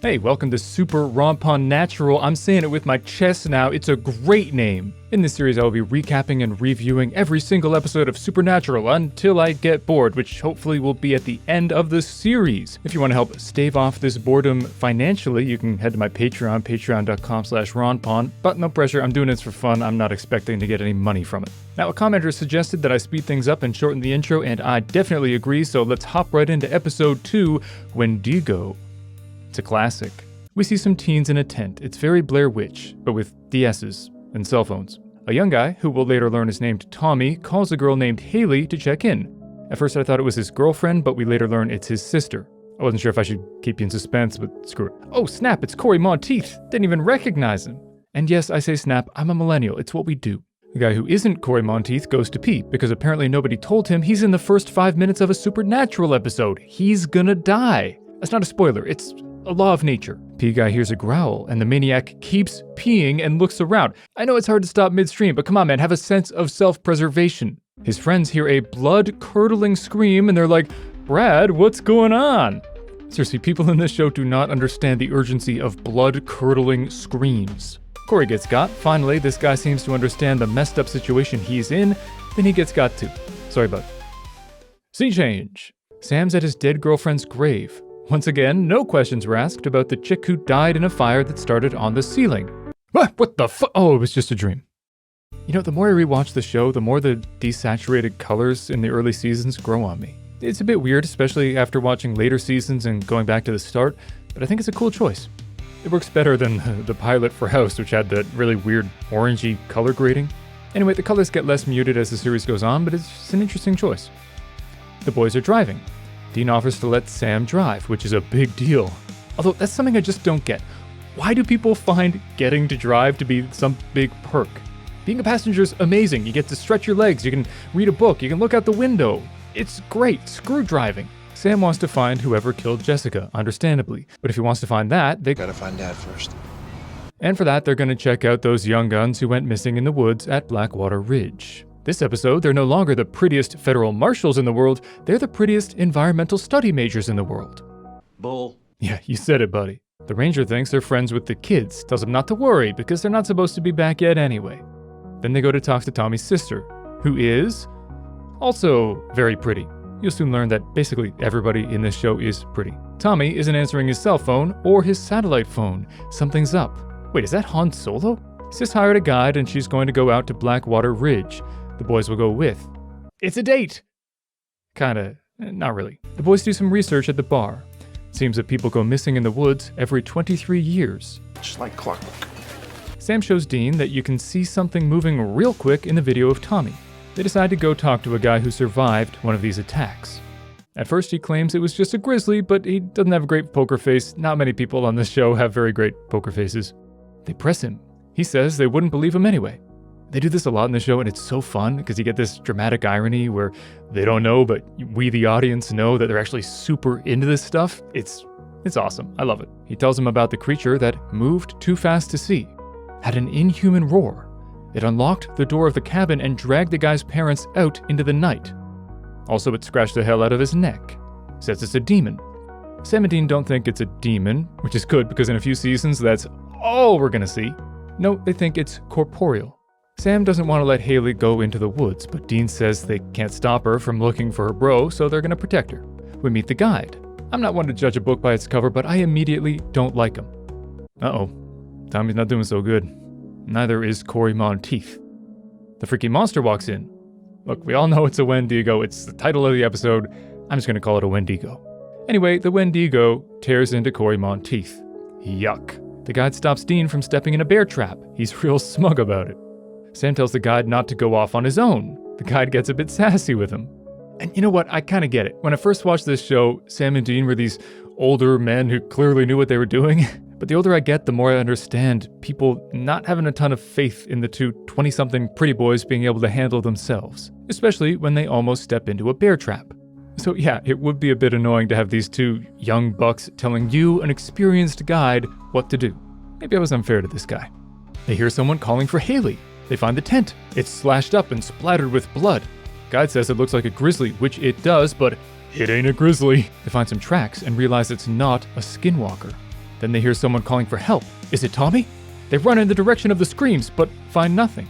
Hey, welcome to SupeRonpoNatural. I'm saying it with my chest now. It's a great name. In this series, I will be recapping and reviewing every single episode of SupeRnatural until I get bored, which hopefully will be at the end of the series. If you want to help stave off this boredom financially, you can head to my Patreon, patreon.com/Ronpon. But no pressure, I'm doing this for fun. I'm not expecting to get any money from it. Now, a commenter suggested that I speed things up and shorten the intro, and I definitely agree, so let's hop right into episode 2, Wendigo. It's a classic. We see some teens in a tent. It's very Blair Witch, but with DS's and cell phones. A young guy, who we'll later learn is named Tommy, calls a girl named Haley to check in. At first I thought it was his girlfriend, but we later learn it's his sister. I wasn't sure if I should keep you in suspense, but screw it. Oh snap, it's Corey Monteith! Didn't even recognize him! And yes, I say snap, I'm a millennial, it's what we do. The guy who isn't Corey Monteith goes to pee, because apparently nobody told him he's in the first 5 minutes of a SupeRnatural episode. He's gonna die. That's not a spoiler, it's a law of nature. Pee guy hears a growl, and the maniac keeps peeing and looks around. I know it's hard to stop midstream, but come on man, have a sense of self-preservation. His friends hear a blood-curdling scream, and they're like, Brad, what's going on? Seriously, people in this show do not understand the urgency of blood-curdling screams. Corey gets got. Finally, this guy seems to understand the messed up situation he's in, then he gets got too. Sorry, bud. Scene change. Sam's at his dead girlfriend's grave. Once again, no questions were asked about the chick who died in a fire that started on the ceiling. What the fu- Oh, it was just a dream. You know, the more I rewatch the show, the more the desaturated colors in the early seasons grow on me. It's a bit weird, especially after watching later seasons and going back to the start, but I think it's a cool choice. It works better than the pilot for House, which had that really weird orangey color grading. Anyway, the colors get less muted as the series goes on, but it's an interesting choice. The boys are driving. Dean offers to let Sam drive, which is a big deal. Although that's something I just don't get. Why do people find getting to drive to be some big perk? Being a passenger is amazing. You get to stretch your legs, you can read a book, you can look out the window. It's great. Screw driving. Sam wants to find whoever killed Jessica, understandably. But if he wants to find that, they gotta find Dad first. And for that, they're gonna check out those young guns who went missing in the woods at Blackwater Ridge. This episode, they're no longer the prettiest federal marshals in the world, they're the prettiest environmental study majors in the world. Bull. Yeah, you said it, buddy. The ranger thinks they're friends with the kids, tells them not to worry because they're not supposed to be back yet anyway. Then they go to talk to Tommy's sister, who is also very pretty. You'll soon learn that basically everybody in this show is pretty. Tommy isn't answering his cell phone or his satellite phone. Something's up. Wait, is that Han Solo? Sis hired a guide and she's going to go out to Blackwater Ridge. The boys will go with. It's a date! Kinda, not really. The boys do some research at the bar. It seems that people go missing in the woods every 23 years. Just like clockwork. Sam shows Dean that you can see something moving real quick in the video of Tommy. They decide to go talk to a guy who survived one of these attacks. At first he claims it was just a grizzly, but he doesn't have a great poker face. Not many people on this show have very great poker faces. They press him. He says they wouldn't believe him anyway. They do this a lot in the show, and it's so fun because you get this dramatic irony where they don't know, but we, the audience, know that they're actually super into this stuff. It's awesome. I love it. He tells them about the creature that moved too fast to see, had an inhuman roar. It unlocked the door of the cabin and dragged the guy's parents out into the night. Also, it scratched the hell out of his neck. Says it's a demon. Sam and Dean don't think it's a demon, which is good because in a few seasons, that's all we're gonna see. No, they think it's corporeal. Sam doesn't want to let Haley go into the woods, but Dean says they can't stop her from looking for her bro, so they're going to protect her. We meet the guide. I'm not one to judge a book by its cover, but I immediately don't like him. Uh-oh. Tommy's not doing so good. Neither is Corey Monteith. The freaky monster walks in. Look, we all know it's a Wendigo. It's the title of the episode. I'm just going to call it a Wendigo. Anyway, the Wendigo tears into Corey Monteith. Yuck. The guide stops Dean from stepping in a bear trap. He's real smug about it. Sam tells the guide not to go off on his own. The guide gets a bit sassy with him. And you know what? I kind of get it. When I first watched this show, Sam and Dean were these older men who clearly knew what they were doing. But the older I get, the more I understand people not having a ton of faith in the two 20-something pretty boys being able to handle themselves, especially when they almost step into a bear trap. So yeah, it would be a bit annoying to have these two young bucks telling you, an experienced guide, what to do. Maybe I was unfair to this guy. They hear someone calling for Haley. They find the tent. It's slashed up and splattered with blood. Guide says it looks like a grizzly, which it does, but it ain't a grizzly. They find some tracks and realize it's not a skinwalker. Then they hear someone calling for help. Is it Tommy? They run in the direction of the screams, but find nothing.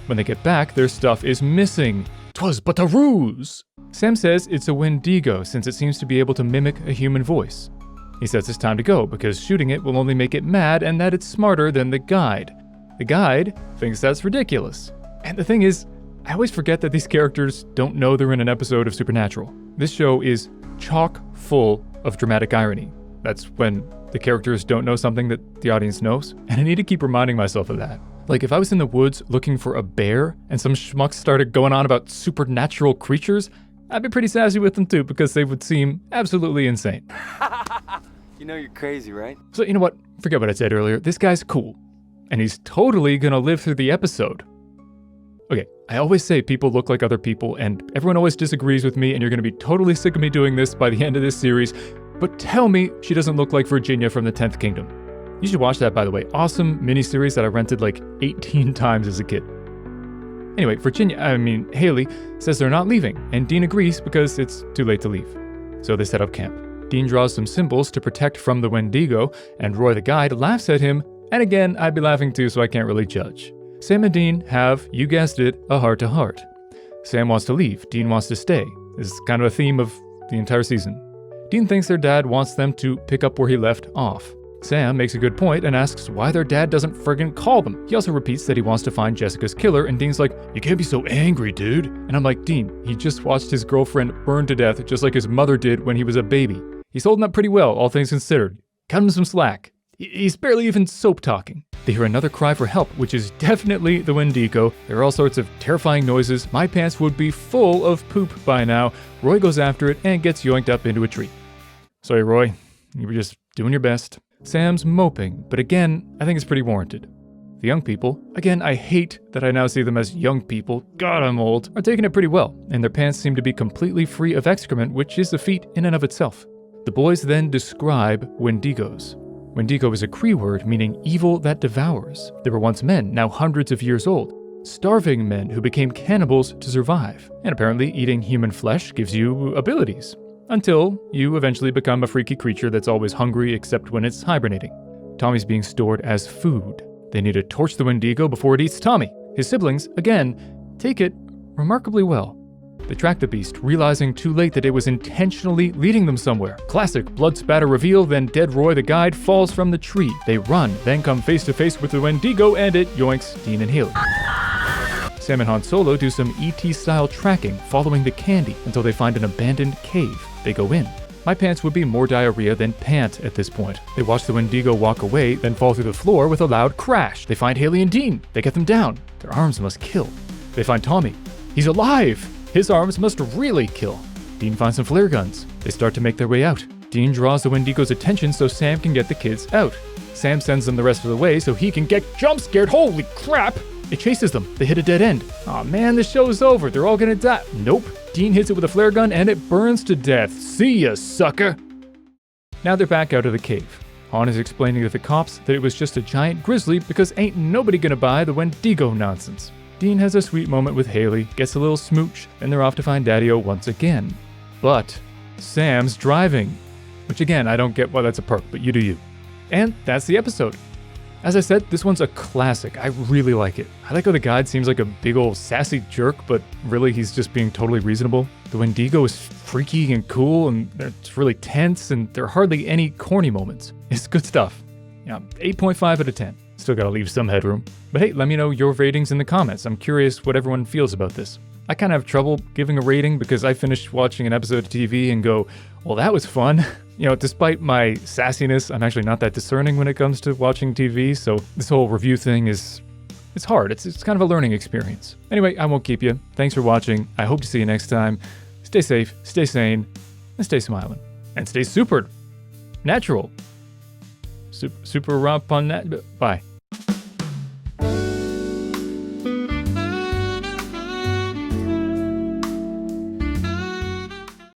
When they get back, their stuff is missing. 'Twas but a ruse! Sam says it's a Wendigo since it seems to be able to mimic a human voice. He says it's time to go because shooting it will only make it mad and that it's smarter than the guide. The guide thinks that's ridiculous. And the thing is, I always forget that these characters don't know they're in an episode of Supernatural. This show is chock full of dramatic irony. That's when the characters don't know something that the audience knows. And I need to keep reminding myself of that. Like if I was in the woods looking for a bear and some schmucks started going on about supernatural creatures, I'd be pretty sassy with them too because they would seem absolutely insane. You know you're crazy, right? So you know what? Forget what I said earlier. This guy's cool. And he's totally gonna live through the episode. Okay, I always say people look like other people and everyone always disagrees with me and you're gonna be totally sick of me doing this by the end of this series, but tell me she doesn't look like Virginia from the 10th Kingdom. You should watch that, by the way. Awesome miniseries that I rented like 18 times as a kid. Anyway, Haley says they're not leaving, and Dean agrees because it's too late to leave. So they set up camp. Dean draws some symbols to protect from the Wendigo, and Roy the guide laughs at him, and again, I'd be laughing too, so I can't really judge. Sam and Dean have, you guessed it, a heart-to-heart. Sam wants to leave, Dean wants to stay. This is kind of a theme of the entire season. Dean thinks their dad wants them to pick up where he left off. Sam makes a good point and asks why their dad doesn't friggin' call them. He also repeats that he wants to find Jessica's killer, and Dean's like, you can't be so angry, dude. And I'm like, Dean, he just watched his girlfriend burn to death just like his mother did when he was a baby. He's holding up pretty well, all things considered. Cut him some slack. He's barely even soap talking. They hear another cry for help, which is definitely the Wendigo. There are all sorts of terrifying noises. My pants would be full of poop by now. Roy goes after it and gets yoinked up into a tree. Sorry, Roy. You were just doing your best. Sam's moping, but again, I think it's pretty warranted. The young people, again, I hate that I now see them as young people, God I'm old, are taking it pretty well, and their pants seem to be completely free of excrement, which is a feat in and of itself. The boys then describe Wendigos. Wendigo is a Cree word meaning evil that devours. They were once men, now hundreds of years old. Starving men who became cannibals to survive. And apparently eating human flesh gives you abilities. Until you eventually become a freaky creature that's always hungry except when it's hibernating. Tommy's being stored as food. They need to torch the Wendigo before it eats Tommy. His siblings, again, take it remarkably well. They track the beast, realizing too late that it was intentionally leading them somewhere. Classic blood spatter reveal, then dead Roy the guide falls from the tree. They run, then come face to face with the Wendigo and it yoinks Dean and Haley. Sam and Han Solo do some ET-style tracking, following the candy until they find an abandoned cave. They go in. My pants would be more diarrhea than pant at this point. They watch the Wendigo walk away, then fall through the floor with a loud crash. They find Haley and Dean. They get them down. Their arms must kill. They find Tommy. He's alive! His arms must really kill. Dean finds some flare guns. They start to make their way out. Dean draws the Wendigo's attention so Sam can get the kids out. Sam sends them the rest of the way so he can get jump scared. Holy crap! It chases them. They hit a dead end. Aw man, the show's over. They're all gonna die. Nope. Dean hits it with a flare gun and it burns to death. See ya, sucker! Now they're back out of the cave. Han is explaining to the cops that it was just a giant grizzly because ain't nobody gonna buy the Wendigo nonsense. Dean has a sweet moment with Haley, gets a little smooch, and they're off to find Daddy-O once again. But Sam's driving. Which again, I don't get why that's a perk, but you do you. And that's the episode. As I said, this one's a classic. I really like it. I like how the guide seems like a big old sassy jerk, but really he's just being totally reasonable. The Wendigo is freaky and cool, and it's really tense, and there are hardly any corny moments. It's good stuff. Yeah, 8.5 out of 10. Still gotta leave some headroom. But hey, let me know your ratings in the comments. I'm curious what everyone feels about this. I kind of have trouble giving a rating because I finished watching an episode of TV and go, well, that was fun. You know, despite my sassiness, I'm actually not that discerning when it comes to watching TV, so this whole review thing it's hard. It's kind of a learning experience. Anyway, I won't keep you. Thanks for watching. I hope to see you next time. Stay safe, stay sane, and stay smiling. And stay super natural. SupeRonpoNatural. Bye.